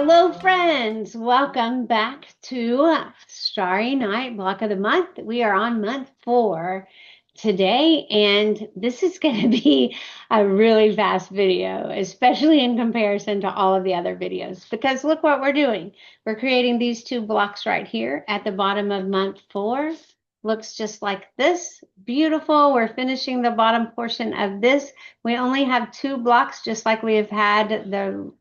Hello, friends. Welcome back to Starry Night Block of the Month. We are on month 4 today, and this is going to be a really fast video, especially in comparison to all of the other videos, because look what we're doing. We're creating these 2 blocks right here at the bottom of month 4. Looks just like this. Beautiful. We're finishing the bottom portion of this. We only have 2 blocks, just like we have had the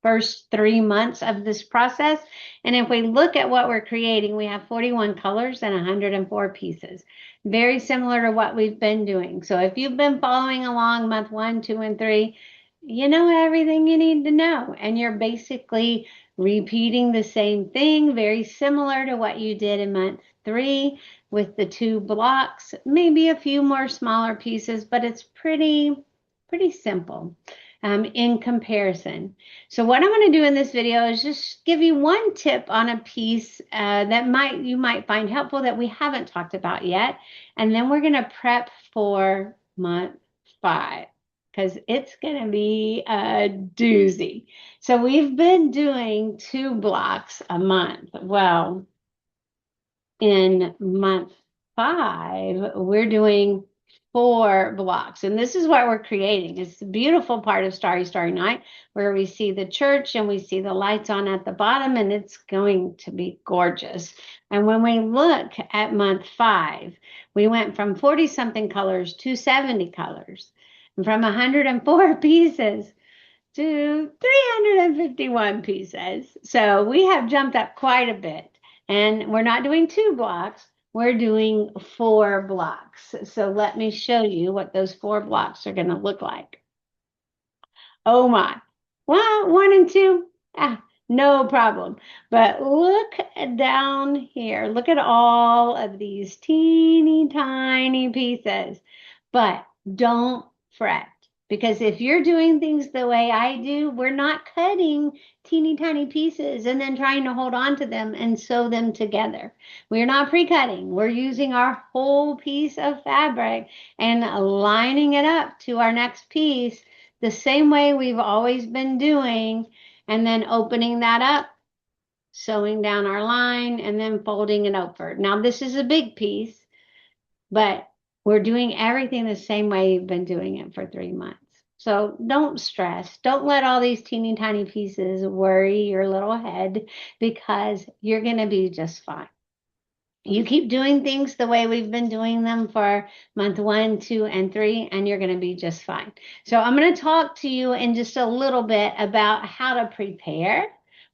first 3 months of this process. And if we look at what we're creating, we have 41 colors and 104 pieces. Very similar to what we've been doing. So if you've been following along month 1, 2, and 3, you know everything you need to know. And you're basically repeating the same thing, very similar to what you did in month 3 with the 2 blocks, maybe a few more smaller pieces, but it's pretty simple in comparison. So what I'm going to do in this video is just give you one tip on a piece that you might find helpful that we haven't talked about yet. And then we're going to prep for month 5 because it's going to be a doozy. So we've been doing 2 blocks a month. Well, in month 5, we're doing 4 blocks. And this is what we're creating. It's the beautiful part of Starry Night, where we see the church and we see the lights on at the bottom, and it's going to be gorgeous. And when we look at month 5, we went from 40 something colors to 70 colors, and from 104 pieces to 351 pieces. So we have jumped up quite a bit. And we're not doing 2 blocks, we're doing 4 blocks. So let me show you what those 4 blocks are going to look like. Oh my. Well, 1 and 2, no problem. But look down here. Look at all of these teeny tiny pieces. But don't fret. Because if you're doing things the way I do, we're not cutting teeny tiny pieces and then trying to hold on to them and sew them together. We're not pre-cutting. We're using our whole piece of fabric and lining it up to our next piece the same way we've always been doing, and then opening that up, sewing down our line, and then folding it over. Now, this is a big piece, but we're doing everything the same way you've been doing it for 3 months. So don't stress. Don't let all these teeny tiny pieces worry your little head, because you're going to be just fine. You keep doing things the way we've been doing them for month 1, 2, and 3, and you're going to be just fine. So I'm going to talk to you in just a little bit about how to prepare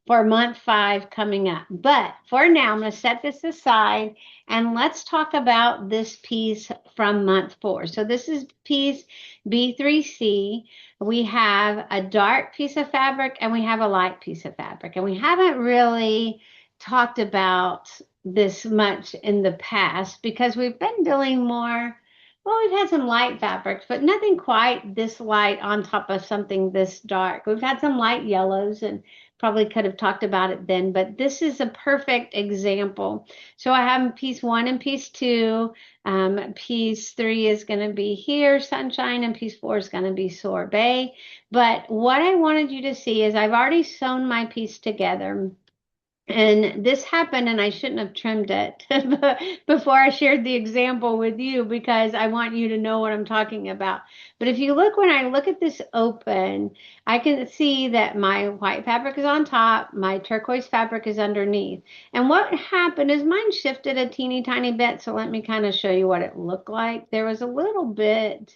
for month 5 coming up. But for now, I'm going to set this aside and let's talk about this piece from month 4. So this is piece B3C. We have a dark piece of fabric and we have a light piece of fabric. And we haven't really talked about this much in the past because we've been doing more. Well, we've had some light fabrics, but nothing quite this light on top of something this dark. We've had some light yellows and probably could have talked about it then, but this is a perfect example. So I have piece 1 and piece 2. Piece 3 is going to be here, sunshine, and piece 4 is going to be sorbet. But what I wanted you to see is I've already sewn my piece together. And this happened, and I shouldn't have trimmed it before I shared the example with you, because I want you to know what I'm talking about. But if you look, when I look at this open, I can see that my white fabric is on top, my turquoise fabric is underneath. And what happened is mine shifted a teeny tiny bit. So let me kind of show you what it looked like. There was a little bit.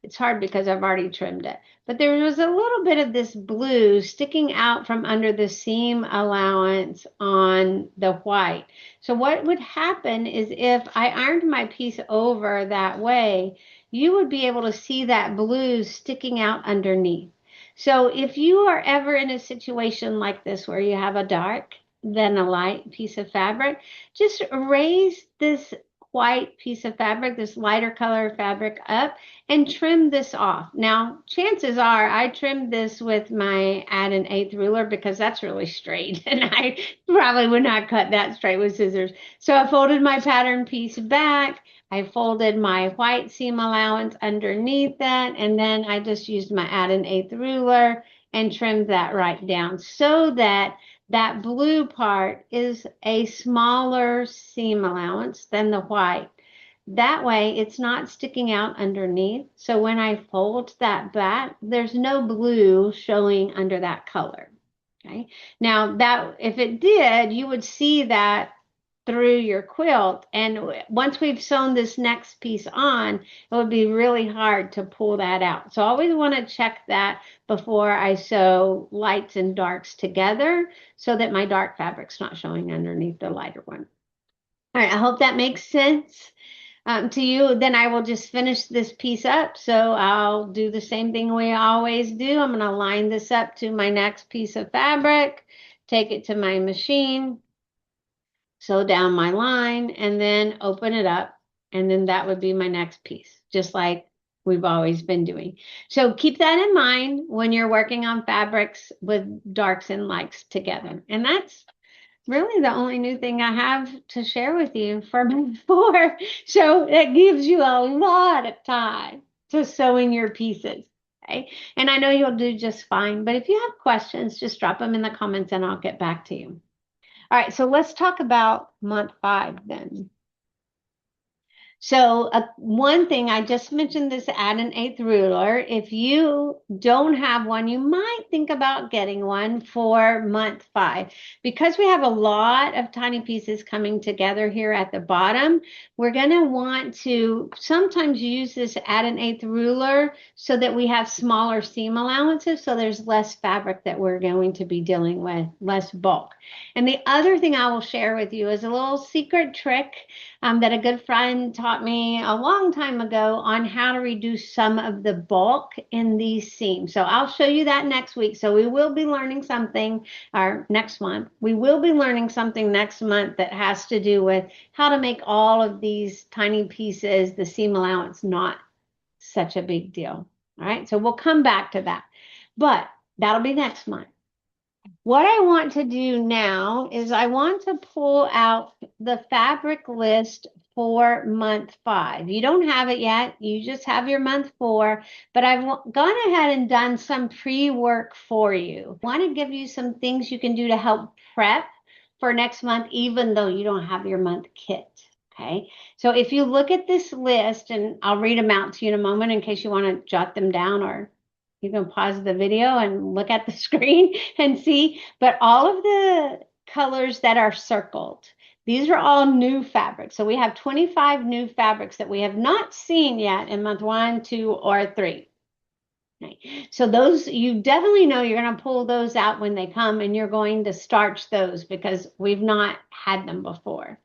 It's hard because I've already trimmed it. But there was a little bit of this blue sticking out from under the seam allowance on the white. So what would happen is if I ironed my piece over that way, you would be able to see that blue sticking out underneath. So if you are ever in a situation like this where you have a dark, then a light piece of fabric, just raise this white piece of fabric, this lighter color fabric up, and trim this off. Now, chances are I trimmed this with my add an eighth ruler because that's really straight, and I probably would not cut that straight with scissors. So I folded my pattern piece back. I folded my white seam allowance underneath that, and then I just used my add an eighth ruler and trim that right down so that that blue part is a smaller seam allowance than the white. That way it's not sticking out underneath. So when I fold that back, there's no blue showing under that color. Okay. Now that if it did, you would see that through your quilt. And once we've sewn this next piece on, it would be really hard to pull that out. So I always want to check that before I sew lights and darks together so that my dark fabric's not showing underneath the lighter one. All right, I hope that makes sense to you. Then I will just finish this piece up. So I'll do the same thing we always do. I'm going to line this up to my next piece of fabric, take it to my machine, sew down my line, and then open it up. And then that would be my next piece, just like we've always been doing. So keep that in mind when you're working on fabrics with darks and lights together. And that's really the only new thing I have to share with you for month 4. So that gives you a lot of time to sew in your pieces. Okay. And I know you'll do just fine, but if you have questions, just drop them in the comments and I'll get back to you. All right, so let's talk about month 5 then. So one thing, I just mentioned this add an eighth ruler. If you don't have one, you might think about getting one for month 5. Because we have a lot of tiny pieces coming together here at the bottom, we're going to want to sometimes use this add an eighth ruler so that we have smaller seam allowances, so there's less fabric that we're going to be dealing with, less bulk. And the other thing I will share with you is a little secret trick that a good friend taught me a long time ago on how to reduce some of the bulk in these seams. So I'll show you that next week. So we will be learning something, or next month, we will be learning something next month that has to do with how to make all of these tiny pieces, the seam allowance, not such a big deal. All right, so we'll come back to that, but that'll be next month. What I want to do now is I want to pull out the fabric list for month 5. You don't have it yet. You just have your month 4, but I've gone ahead and done some pre-work for you. I want to give you some things you can do to help prep for next month, even though you don't have your month kit. Okay, so if you look at this list, and I'll read them out to you in a moment in case you want to jot them down, or you can pause the video and look at the screen and see, but all of the colors that are circled, these are all new fabrics. So we have 25 new fabrics that we have not seen yet in month 1, 2, or 3. Right. So those, you definitely know you're going to pull those out when they come, and you're going to starch those because we've not had them before.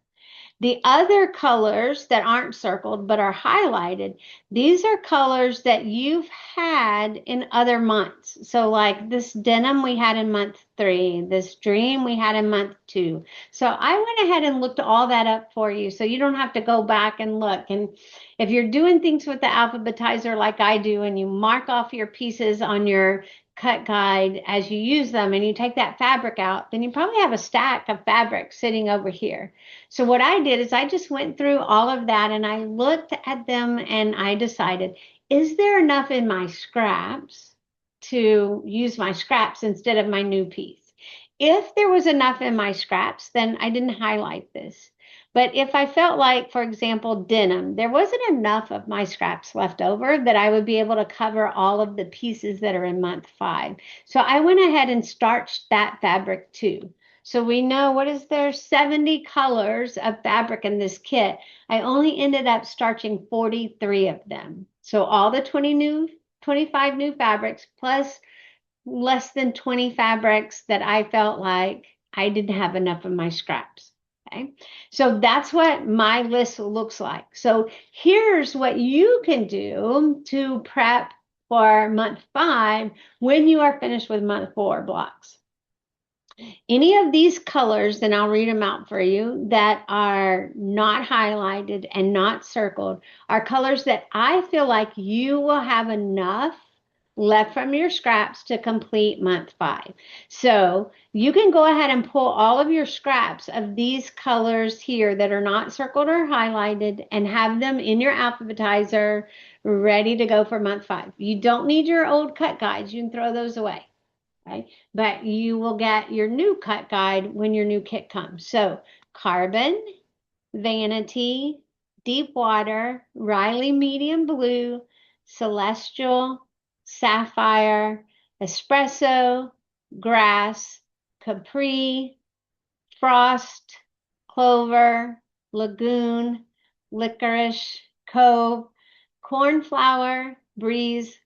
The other colors that aren't circled but are highlighted, these are colors that you've had in other months. So like this denim we had in month 3, this dream we had in month 2. So I went ahead and looked all that up for you so you don't have to go back and look. And if you're doing things with the alphabetizer like I do, and you mark off your pieces on your cut guide as you use them, and you take that fabric out, then you probably have a stack of fabric sitting over here. So what I did is I just went through all of that and I looked at them and I decided, is there enough in my scraps to use my scraps instead of my new piece? If there was enough in my scraps, then I didn't highlight this. But if I felt like, for example, denim, there wasn't enough of my scraps left over that I would be able to cover all of the pieces that are in month 5. So I went ahead and starched that fabric too. So we know, what is there, 70 colors of fabric in this kit. I only ended up starching 43 of them. So all the 25 new fabrics plus less than 20 fabrics that I felt like I didn't have enough of my scraps. Okay, so that's what my list looks like. So here's what you can do to prep for month 5 when you are finished with month 4 blocks. Any of these colors, and I'll read them out for you, that are not highlighted and not circled are colors that I feel like you will have enough left from your scraps to complete month 5. So you can go ahead and pull all of your scraps of these colors here that are not circled or highlighted and have them in your alphabetizer ready to go for month 5. You don't need your old cut guides. You can throw those away. Okay, but you will get your new cut guide when your new kit comes. So Carbon, Vanity, Deep Water, Riley Medium Blue, Celestial, Sapphire, Espresso, Grass, Capri, Frost, Clover, Lagoon, Licorice, Cove, Cornflower, Breeze,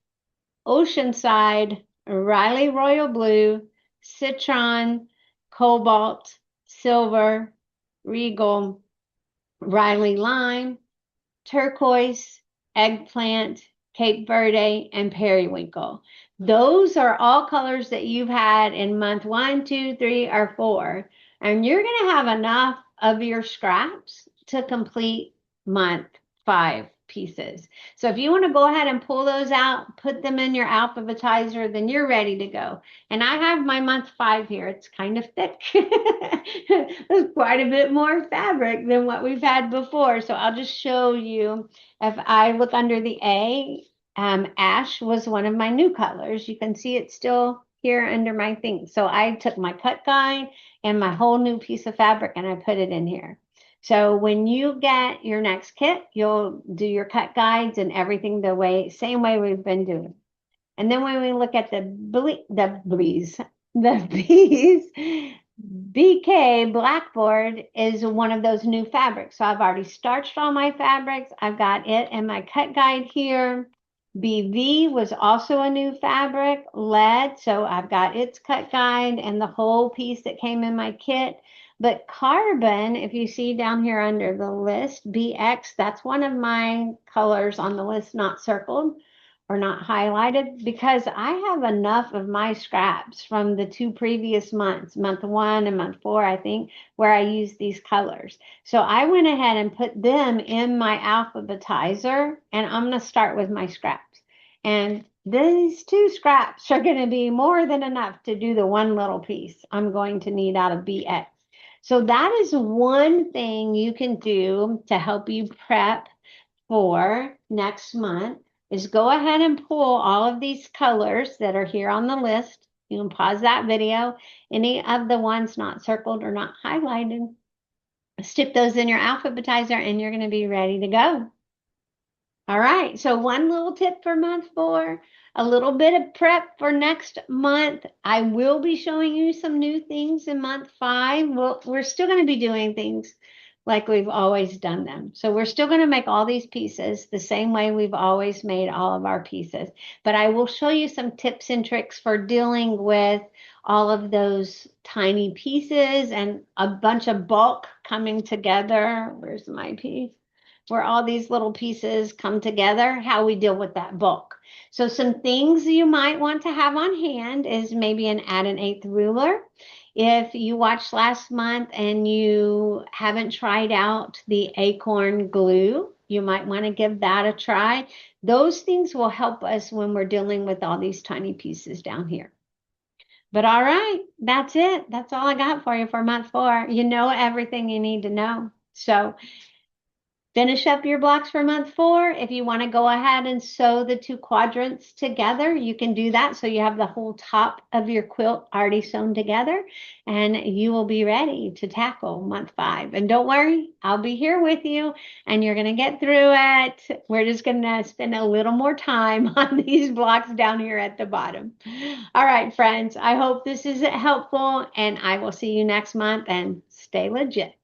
Oceanside, Riley Royal Blue, Citron, Cobalt, Silver, Regal, Riley Lime, Turquoise, Eggplant, Cape Verde, and Periwinkle. Those are all colors that you've had in month 1, 2, 3, or 4. And you're going to have enough of your scraps to complete month 5 pieces. So if you want to go ahead and pull those out, put them in your alphabetizer, then you're ready to go. And I have my month 5 here. It's kind of thick. There's quite a bit more fabric than what we've had before. So I'll just show you. If I look under the A, ash was one of my new colors. You can see it's still here under my thing. So I took my cut guide and my whole new piece of fabric and I put it in here. So when you get your next kit, you'll do your cut guides and everything the same way we've been doing. And then when we look at the bees, BK Blackboard is one of those new fabrics. So I've already starched all my fabrics. I've got it in my cut guide here. BV was also a new fabric, lead. So I've got its cut guide and the whole piece that came in my kit. But carbon, if you see down here under the list, BX, that's one of my colors on the list not circled or not highlighted because I have enough of my scraps from the 2 previous months, month 1 and month 4, I think, where I used these colors. So I went ahead and put them in my alphabetizer, and I'm going to start with my scraps. And these 2 scraps are going to be more than enough to do the one little piece I'm going to need out of BX. So that is one thing you can do to help you prep for next month is go ahead and pull all of these colors that are here on the list. You can pause that video. Any of the ones not circled or not highlighted, stick those in your alphabetizer and you're going to be ready to go. All right, so one little tip for month 4, a little bit of prep for next month. I will be showing you some new things in month 5. We're still going to be doing things like we've always done them. So we're still going to make all these pieces the same way we've always made all of our pieces. But I will show you some tips and tricks for dealing with all of those tiny pieces and a bunch of bulk coming together. Where's my piece? Where all these little pieces come together, how we deal with that bulk. So some things you might want to have on hand is maybe an add an eighth ruler. If you watched last month and you haven't tried out the acorn glue, you might want to give that a try. Those things will help us when we're dealing with all these tiny pieces down here. But all right, that's it. That's all I got for you for month 4. You know everything you need to know. So finish up your blocks for month 4. If you want to go ahead and sew the 2 quadrants together, you can do that. So you have the whole top of your quilt already sewn together and you will be ready to tackle month 5. And don't worry, I'll be here with you and you're going to get through it. We're just going to spend a little more time on these blocks down here at the bottom. All right, friends, I hope this is helpful and I will see you next month and stay legit.